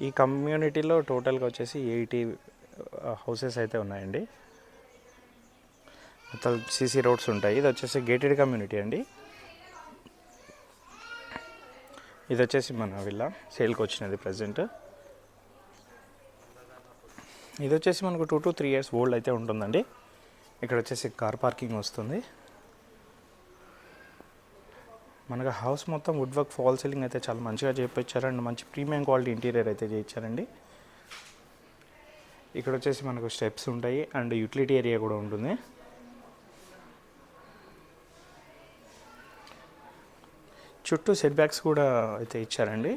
ఈ కమ్యూనిటీలో టోటల్గా వచ్చేసి 80 హౌసెస్ అయితే ఉన్నాయండి. మొత్తం సీసీ రోడ్స్ ఉంటాయి. ఇది వచ్చేసి గేటెడ్ కమ్యూనిటీ అండి. ఇది వచ్చేసి మన విల్లా సేల్కి వచ్చినది ప్రజెంట్. ఇది వచ్చేసి మనకు 2 to 3 years ఓల్డ్ అయితే ఉంటుందండి. ఇక్కడ వచ్చేసి కార్ పార్కింగ్ వస్తుంది. మనకు హౌస్ మొత్తం వుడ్ వర్క్ ఫాల్ సీలింగ్ అయితే చాలా మంచిగా చేయించారు అండ్ మంచి ప్రీమియం క్వాలిటీ ఇంటీరియర్ అయితే చేయించారండి. ఇక్కడ వచ్చేసి మనకు స్టెప్స్ ఉంటాయి అండ్ యూటిలిటీ ఏరియా కూడా ఉంటుంది. చుట్టూ సెట్ బ్యాక్స్ కూడా అయితే ఇచ్చారండి.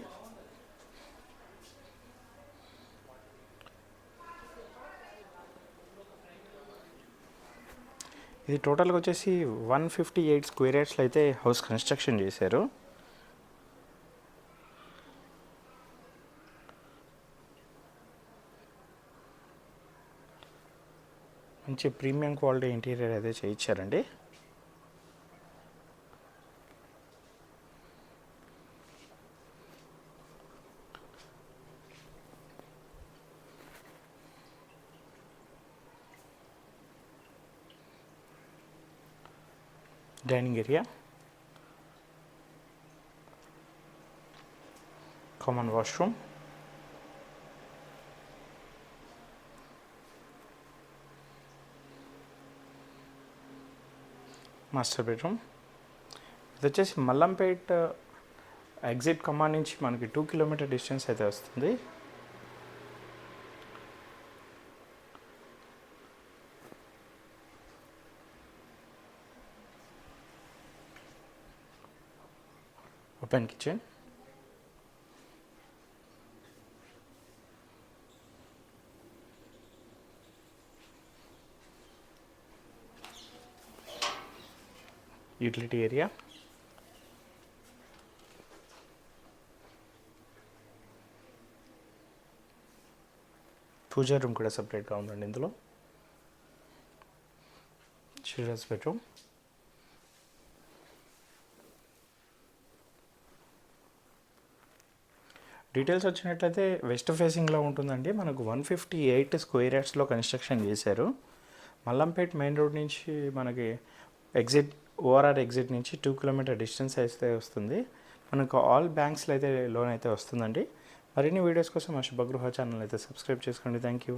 ఇది టోటల్గా వచ్చేసి 158 స్క్వేర్ యార్డ్స్లో అయితే హౌస్ కన్స్ట్రక్షన్ చేశారు. మంచి ప్రీమియం క్వాలిటీ ఇంటీరియర్ అయితే చేయించారండి. Dining area, common washroom, master bedroom. ఇది వచ్చేసి మల్లంపేట్ ఎగ్జిట్ కమాండ్ నుంచి మనకి 2 kilometer డిస్టెన్స్ అయితే వస్తుంది. ఓపెన్ కిచెన్, యూటిలిటీ ఏరియా, పూజా రూమ్ కూడా సపరేట్గా ఉందండి. ఇందులో చిల్డ్రన్స్ బెడ్రూమ్, డీటెయిల్స్ వచ్చినట్లయితే వెస్ట్ ఫేసింగ్లో ఉంటుందండి. మనకు 158 స్క్వేర్ యార్డ్స్లో కన్స్ట్రక్షన్ చేశారు. మల్లంపేట్ మెయిన్ రోడ్ నుంచి మనకి ఓఆర్ఆర్ ఎగ్జిట్ నుంచి 2 kilometer డిస్టెన్స్ అయితే వస్తుంది. మనకు ఆల్ బ్యాంక్స్లో అయితే లోన్ అయితే వస్తుందండి. మరిన్ని వీడియోస్ కోసం మా శుభగృహ ఛానల్ అయితే సబ్స్క్రైబ్ చేసుకోండి. Thank you.